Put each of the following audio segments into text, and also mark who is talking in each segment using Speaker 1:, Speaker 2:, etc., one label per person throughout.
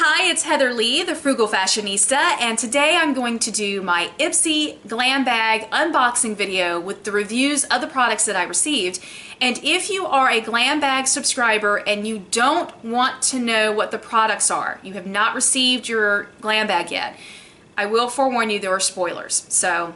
Speaker 1: Hi, it's Heather Lee, the Frugal Fashionista, and today I'm going to do my Ipsy Glam Bag unboxing video with the reviews of the products that I received. And if you are a Glam Bag subscriber and you don't want to know what the products are, you have not received your Glam Bag yet, I will forewarn you there are spoilers. So,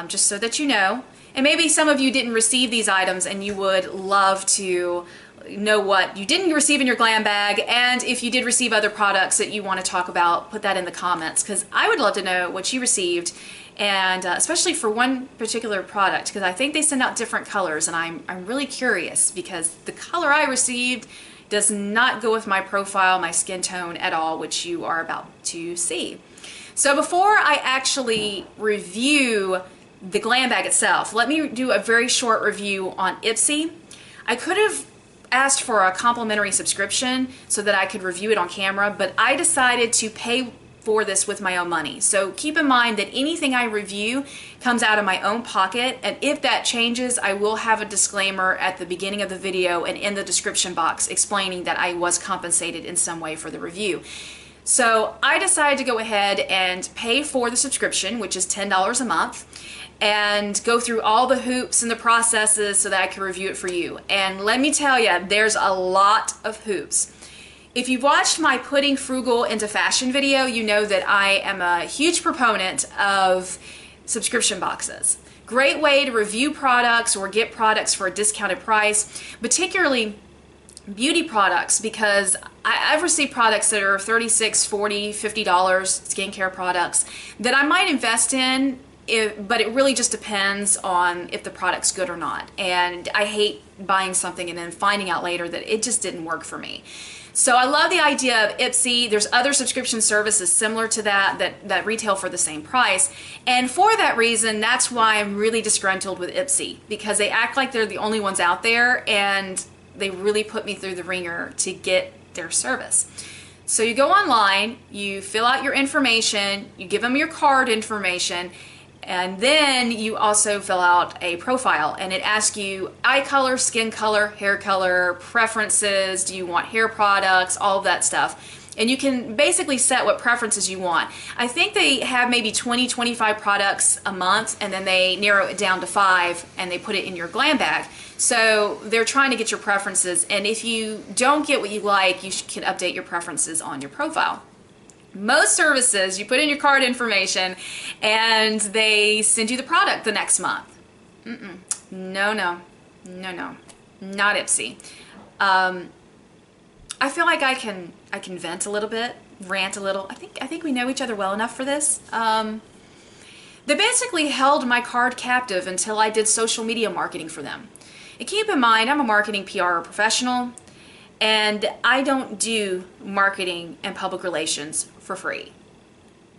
Speaker 1: just so that you know. And maybe some of you didn't receive these items and you would love to know what you didn't receive in your Glam Bag, and if you did receive other products that you want to talk about, put that in the comments, because I would love to know what you received, and especially for one particular product, because I think they send out different colors, and I'm really curious because the color I received does not go with my profile, my skin tone at all, which you are about to see. So before I actually review the Glam Bag itself, let me do a very short review on Ipsy. I could have asked for a complimentary subscription so that I could review it on camera, but I decided to pay for this with my own money. So keep in mind that anything I review comes out of my own pocket, and if that changes, I will have a disclaimer at the beginning of the video and in the description box explaining that I was compensated in some way for the review. So I decided to go ahead and pay for the subscription, which is $10 a month, and go through all the hoops and the processes so that I can review it for you. And let me tell you, there's a lot of hoops. If you've watched my Putting Frugal into Fashion video, you know that I am a huge proponent of subscription boxes. Great way to review products or get products for a discounted price, particularly beauty products, because I've received products that are $36, $40, $50 skincare products that I might invest in, but it really just depends on if the product's good or not. And I hate buying something and then finding out later that it just didn't work for me. So I love the idea of Ipsy. There's other subscription services similar to that retail for the same price. And for that reason, that's why I'm really disgruntled with Ipsy, because they act like they're the only ones out there, and they really put me through the ringer to get their service. So you go online, you fill out your information, you give them your card information, and then you also fill out a profile, and it asks you eye color, skin color, hair color, preferences, do you want hair products, all of that stuff. And you can basically set what preferences you want. I think they have maybe 20, 25 products a month, and then they narrow it down to 5 and they put it in your Glam Bag. So they're trying to get your preferences, and if you don't get what you like, you can update your preferences on your profile. Most services, you put in your card information and they send you the product the next month. No, not Ipsy. I feel like I can vent a little bit, rant a little. I think we know each other well enough for this. They basically held my card captive until I did social media marketing for them. And keep in mind, I'm a marketing PR professional, and I don't do marketing and public relations for free.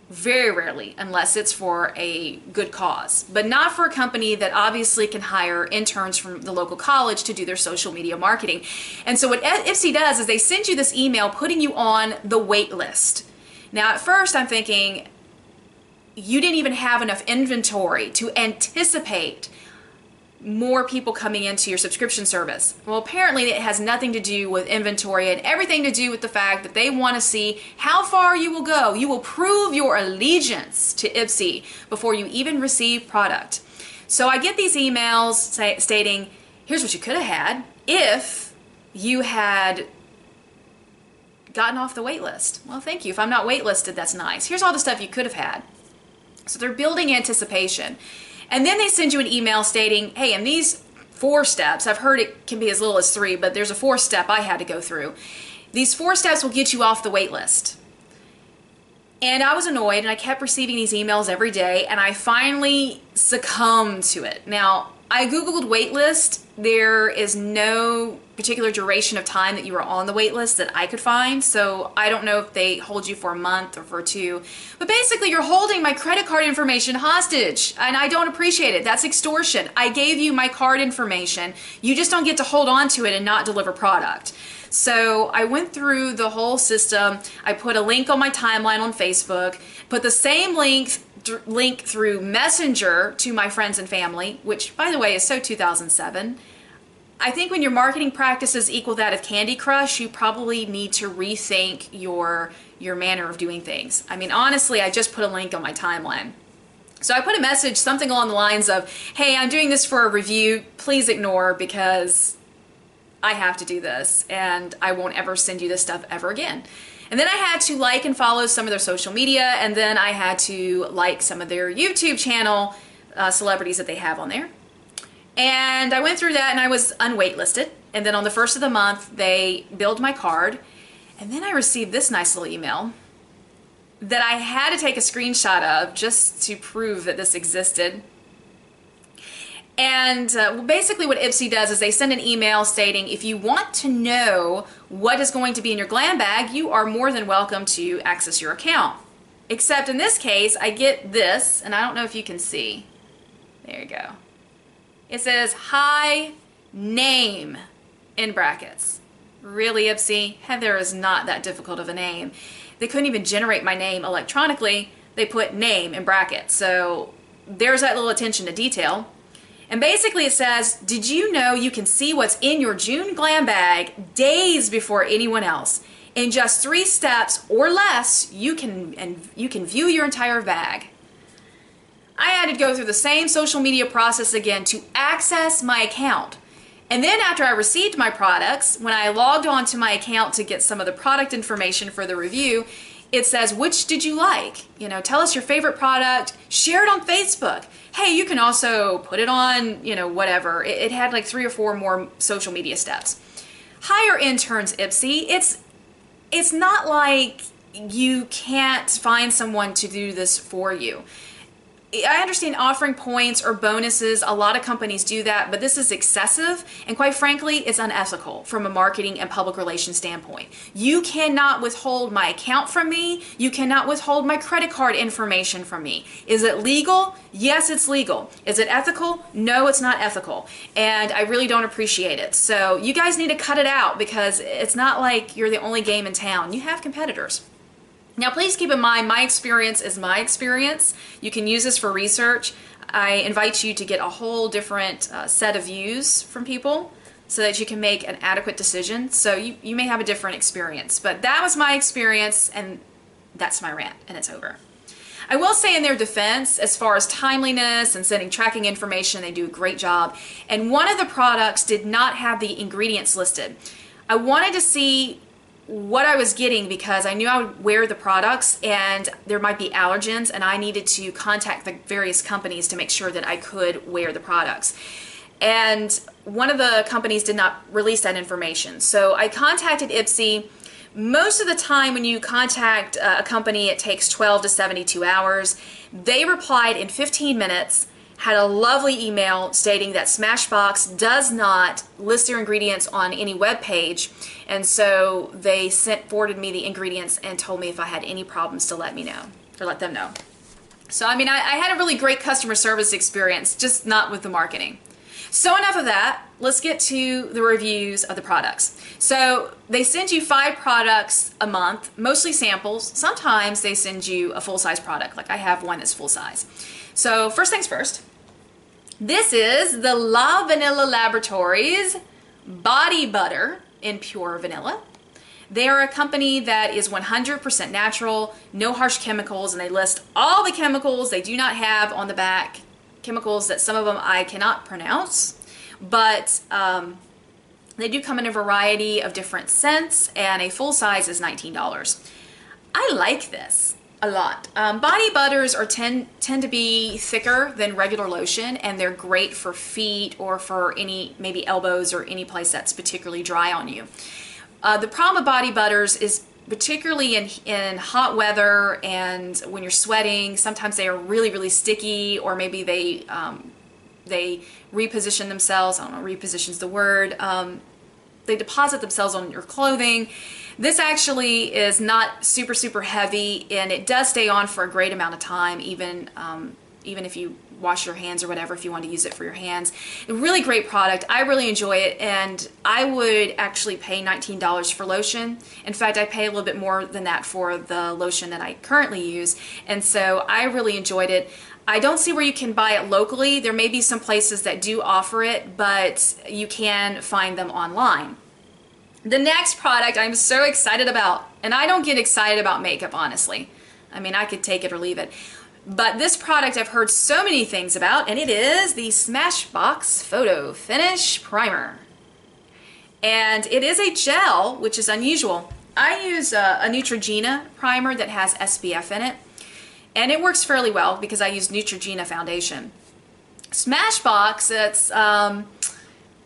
Speaker 1: Very rarely, unless it's for a good cause, but not for a company that obviously can hire interns from the local college to do their social media marketing. And so what Ipsy does is they send you this email putting you on the wait list. Now at first I'm thinking, you didn't even have enough inventory to anticipate more people coming into your subscription service. Well, apparently it has nothing to do with inventory and everything to do with the fact that they want to see how far you will go. You will prove your allegiance to Ipsy before you even receive product. So I get these emails stating, here's what you could have had if you had gotten off the wait list. Well, thank you. If I'm not waitlisted, that's nice. Here's all the stuff you could have had. So they're building anticipation. And then they send you an email stating, hey, in these 4 steps, I've heard it can be as little as 3, but there's a 4th step I had to go through. These 4 steps will get you off the wait list. And I was annoyed, and I kept receiving these emails every day, and I finally succumbed to it. Now, I Googled waitlist. There is no particular duration of time that you are on the wait list that I could find, so I don't know if they hold you for a month or for 2. But basically, you're holding my credit card information hostage, and I don't appreciate it. That's extortion. I gave you my card information. You just don't get to hold on to it and not deliver product. So I went through the whole system. I put a link on my timeline on Facebook, put the same link through Messenger to my friends and family, which, by the way, is so 2007. I think when your marketing practices equal that of Candy Crush, you probably need to rethink your manner of doing things. I mean, honestly, I just put a link on my timeline. So I put a message, something along the lines of, hey, I'm doing this for a review, please ignore because I have to do this and I won't ever send you this stuff ever again. And then I had to like and follow some of their social media, and then I had to like some of their YouTube channel celebrities that they have on there. And I went through that and I was unwaitlisted. And then on the first of the month, they billed my card. And then I received this nice little email that I had to take a screenshot of just to prove that this existed. And basically what Ipsy does is they send an email stating, if you want to know what is going to be in your glam bag, you are more than welcome to access your account. Except in this case, I get this, and I don't know if you can see. There you go. It says, hi, name, in brackets. Really, Ipsy? Heather is not that difficult of a name. They couldn't even generate my name electronically. They put name in brackets. So there's that little attention to detail. And basically it says, did you know you can see what's in your June glam bag days before anyone else? In just 3 steps or less, you can view your entire bag. I had to go through the same social media process again to access my account. And then after I received my products, when I logged on to my account to get some of the product information for the review, it says, which did you like? You know, tell us your favorite product, share it on Facebook. Hey, you can also put it on, you know, whatever. It had like 3 or 4 more social media steps. Hire interns, Ipsy. It's not like you can't find someone to do this for you. I understand offering points or bonuses. A lot of companies do that, but this is excessive, and quite frankly, it's unethical from a marketing and public relations standpoint. You cannot withhold my account from me. You cannot withhold my credit card information from me. Is it legal? Yes, it's legal. Is it ethical? No, it's not ethical, and I really don't appreciate it. So you guys need to cut it out because it's not like you're the only game in town. You have competitors. Now, please keep in mind, my experience is my experience. You can use this for research. I invite you to get a whole different set of views from people so that you can make an adequate decision. So you may have a different experience, but that was my experience, and that's my rant, and it's over. I will say in their defense, as far as timeliness and sending tracking information, they do a great job. And one of the products did not have the ingredients listed. I wanted to see what I was getting because I knew I would wear the products and there might be allergens, and I needed to contact the various companies to make sure that I could wear the products. And one of the companies did not release that information. So I contacted Ipsy. Most of the time when you contact a company, it takes 12 to 72 hours. They replied in 15 minutes, had a lovely email stating that Smashbox does not list their ingredients on any web page, and so they forwarded me the ingredients and told me if I had any problems to let me know, or let them know. So I mean, I had a really great customer service experience, just not with the marketing. So enough of that, let's get to the reviews of the products. So they send you 5 products a month, mostly samples. Sometimes they send you a full-size product, like I have one that's full-size. So first things first, this is the Lavanila Laboratories Body Butter in Pure Vanilla. They are a company that is 100% natural, no harsh chemicals, and they list all the chemicals they do not have on the back. Chemicals that some of them I cannot pronounce, but they do come in a variety of different scents, and a full size is $19. I like this a lot. Body butters tend to be thicker than regular lotion, and they're great for feet or for any, maybe elbows or any place that's particularly dry on you. The problem with body butters is particularly in hot weather and when you're sweating, sometimes they are really, really sticky, or maybe they reposition themselves. I don't know, reposition's the word. They deposit themselves on your clothing. This actually is not super, super heavy, and it does stay on for a great amount of time, even if you wash your hands or whatever if you want to use it for your hands. A really great product. I really enjoy it, and I would actually pay $19 for lotion. In fact, I pay a little bit more than that for the lotion that I currently use, and so I really enjoyed it. I don't see where you can buy it locally. There may be some places that do offer it, but you can find them online. The next product I'm so excited about, and I don't get excited about makeup, honestly. I mean, I could take it or leave it. But this product I've heard so many things about, and it is the Smashbox Photo Finish Primer. And it is a gel, which is unusual. I use a Neutrogena primer that has SPF in it. And it works fairly well because I use Neutrogena foundation. Smashbox, it's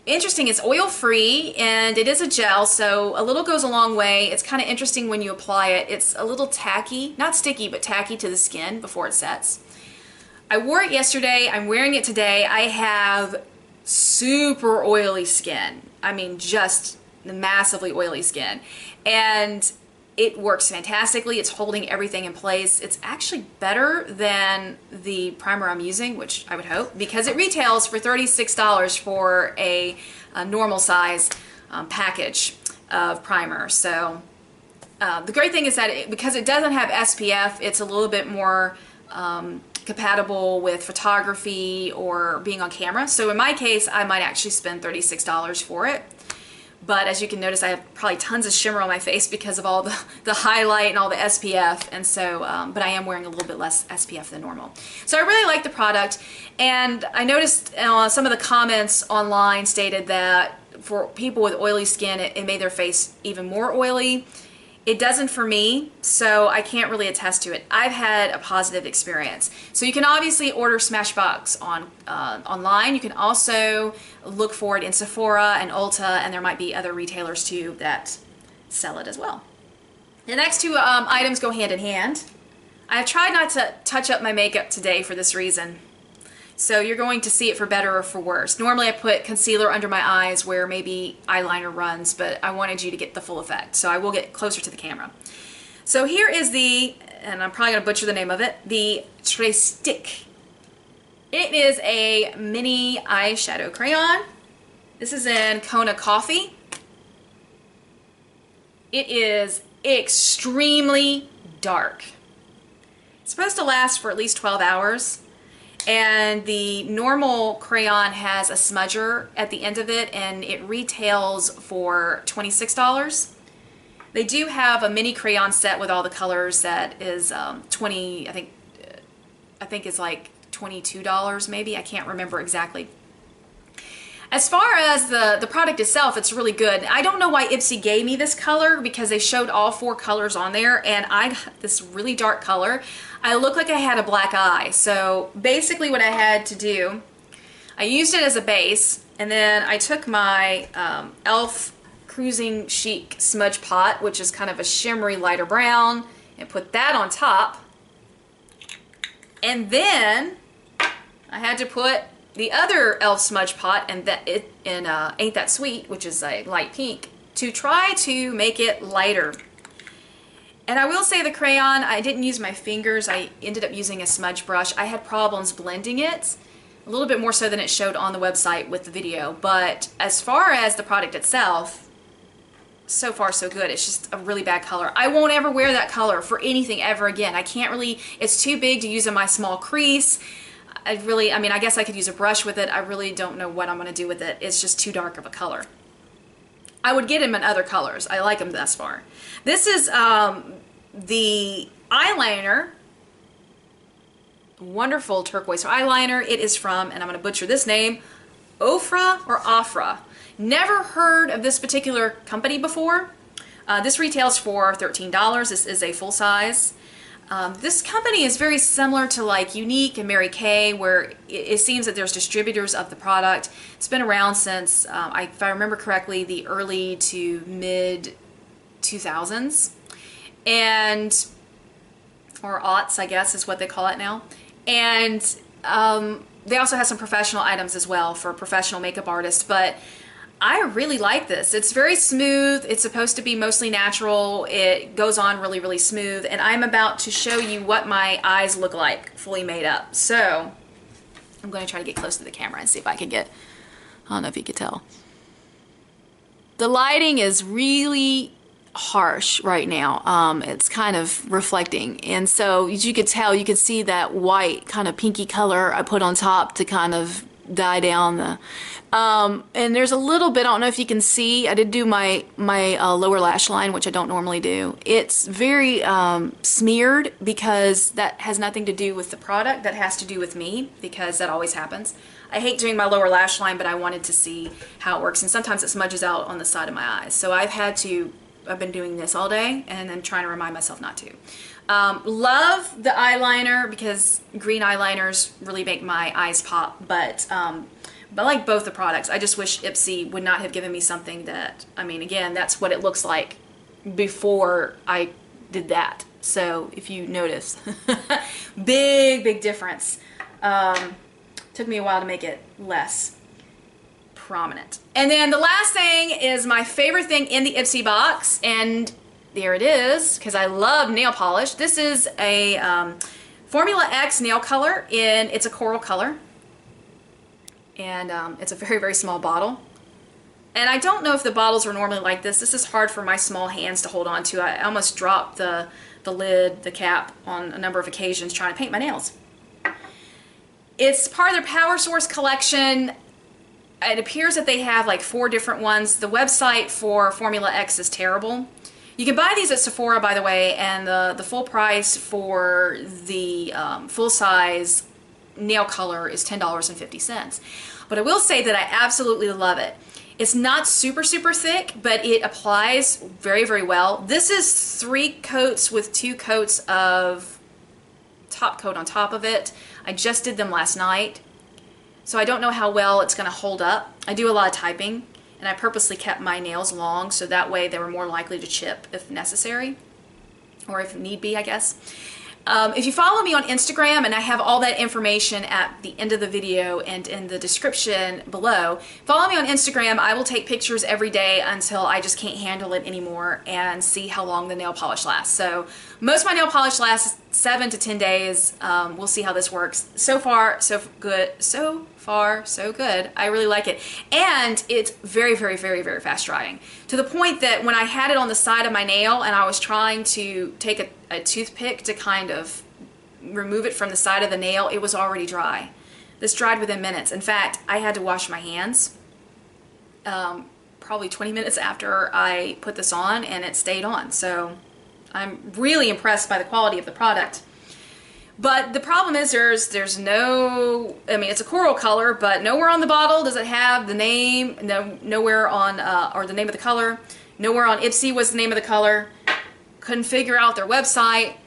Speaker 1: interesting. It's oil-free and it is a gel, so a little goes a long way. It's kind of interesting when you apply it. It's a little tacky, not sticky, but tacky to the skin before it sets. I wore it yesterday. I'm wearing it today. I have super oily skin. I mean, just massively oily skin. And it works fantastically. It's holding everything in place. It's actually better than the primer I'm using, which I would hope, because it retails for $36 for a normal size package of primer. So the great thing is that because it doesn't have SPF, it's a little bit more compatible with photography or being on camera. So in my case, I might actually spend $36 for it. But as you can notice, I have probably tons of shimmer on my face because of all the highlight and all the SPF. And so, but I am wearing a little bit less SPF than normal. So I really like the product. And I noticed some of the comments online stated that for people with oily skin, it made their face even more oily. It doesn't for me, so I can't really attest to it. I've had a positive experience. So you can obviously order Smashbox online. You can also look for it in Sephora and Ulta, and there might be other retailers too that sell it as well. The next two items go hand in hand. I've tried not to touch up my makeup today for this reason. So you're going to see it for better or for worse. Normally I put concealer under my eyes where maybe eyeliner runs, but I wanted you to get the full effect. So I will get closer to the camera. So here is the, and I'm probably going to butcher the name of it, the Stick. It is a mini eyeshadow crayon. This is in Kona Coffee. It is extremely dark. It's supposed to last for at least 12 hours. And the normal crayon has a smudger at the end of it, and it retails for $26. They do have a mini crayon set with all the colors that is I think it's like $22 maybe. I can't remember exactly. As far as the product itself, it's really good. I don't know why Ipsy gave me this color because they showed all 4 colors on there, and I got this really dark color. I look like I had a black eye. So basically what I had to do, I used it as a base, and then I took my e.l.f. Cruising Chic Smudge Pot, which is kind of a shimmery lighter brown, and put that on top. And then I had to put the other e.l.f. Smudge Pot and Ain't That Sweet, which is a light pink, to try to make it lighter. And I will say the crayon, I didn't use my fingers. I ended up using a smudge brush. I had problems blending it, a little bit more so than it showed on the website with the video. But as far as the product itself, so far so good. It's just a really bad color. I won't ever wear that color for anything ever again. I can't really, it's too big to use in my small crease. I mean, I guess I could use a brush with it. I really don't know what I'm going to do with it. It's just too dark of a color. I would get them in other colors. I like them thus far. This is the eyeliner, wonderful turquoise eyeliner. It is from, and I'm going to butcher this name, OFRA. Never heard of this particular company before. This retails for $13. This is a full size. This company is very similar to like Unique and Mary Kay, where it seems that there's distributors of the product. It's been around since, if I remember correctly, the early to mid 2000s, or aughts, I guess is what they call it now. And they also have some professional items as well for professional makeup artists, but I really like this. It's very smooth. It's supposed to be mostly natural. It goes on really, really smooth. And I'm about to show you what my eyes look like fully made up. So I'm going to try to get close to the camera and see if I can get, I don't know if you could tell. The lighting is really harsh right now. It's kind of reflecting, and so as you could tell, you could see that white kind of pinky color I put on top to kind of dye down the and there's a little bit, I don't know if you can see, I did do my lower lash line, which I don't normally do. It's very smeared, because that has nothing to do with the product, that has to do with me, because that always happens. I hate doing my lower lash line, but I wanted to see how it works, and sometimes it smudges out on the side of my eyes, so I've been doing this all day, and then trying to remind myself not to. Love the eyeliner, because green eyeliners really make my eyes pop, but I like both the products. I just wish Ipsy would not have given me something that, I mean, again, that's what it looks like before I did that. So if you notice, big difference. Took me a while to make it less prominent. And then the last thing is my favorite thing in the Ipsy box, and there it is, because I love nail polish. This is a Formula X nail color, it's a coral color, and it's a very small bottle. And I don't know if the bottles are normally like this. This is hard for my small hands to hold on to. I almost dropped the lid, the cap, on a number of occasions trying to paint my nails. It's part of their Power Source collection. It appears that they have like 4 different ones. The website for Formula X is terrible. You can buy these at Sephora, by the way, and the full price for the full-size nail color is $10.50. But I will say that I absolutely love it. It's not super thick, but it applies very well. This is 3 coats with 2 coats of top coat on top of it. I just did them last night, so I don't know how well it's going to hold up. I do a lot of typing, and I purposely kept my nails long so that way they were more likely to chip if necessary, or if need be, I guess. If you follow me on Instagram, and I have all that information at the end of the video and in the description below, follow me on Instagram. I will take pictures every day until I just can't handle it anymore and see how long the nail polish lasts. So most of my nail polish lasts 7 to 10 days. We'll see how this works. So far, so good. So far, so good. I really like it. And it's very fast drying. To the point that when I had it on the side of my nail and I was trying to take a toothpick to kind of remove it from the side of the nail, it was already dry. This dried within minutes. In fact, I had to wash my hands probably 20 minutes after I put this on, and it stayed on. So I'm really impressed by the quality of the product. But the problem is there's no, I mean, it's a coral color, but nowhere on the bottle does it have the name, nowhere on, or the name of the color. Nowhere on Ipsy was the name of the color. Couldn't figure out their website.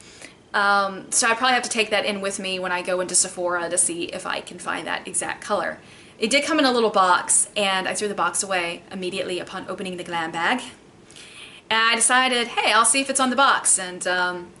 Speaker 1: So I probably have to take that in with me when I go into Sephora to see if I can find that exact color. It did come in a little box, and I threw the box away immediately upon opening the glam bag. And I decided, hey, I'll see if it's on the box. And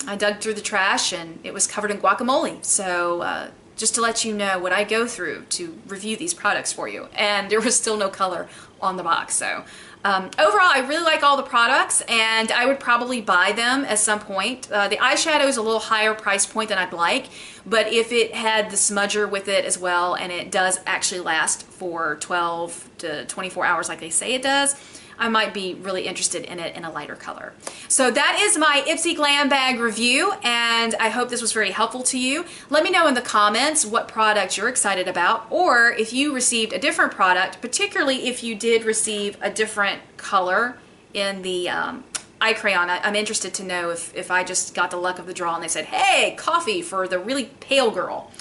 Speaker 1: I dug through the trash, and it was covered in guacamole. So just to let you know what I go through to review these products for you. And there was still no color on the box. So overall, I really like all the products, and I would probably buy them at some point. The eyeshadow is a little higher price point than I'd like, but if it had the smudger with it as well, and it does actually last for 12 to 24 hours like they say it does, I might be really interested in it in a lighter color. So that is my Ipsy Glam Bag review, and I hope this was very helpful to you. Let me know in the comments what product you're excited about, or if you received a different product, particularly if you did receive a different color in the eye crayon. I'm interested to know if I just got the luck of the draw and they said, hey, coffee for the really pale girl.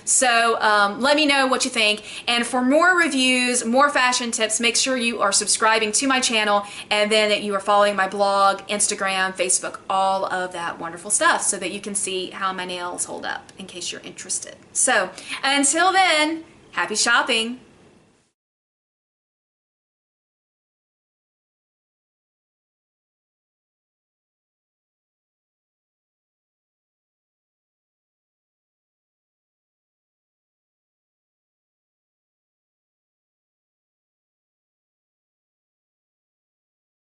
Speaker 1: So let me know what you think, and for more reviews, more fashion tips, make sure you are subscribing to my channel, and then that you are following my blog, Instagram, Facebook, all of that wonderful stuff, so that you can see how my nails hold up in case you're interested. So until then, happy shopping!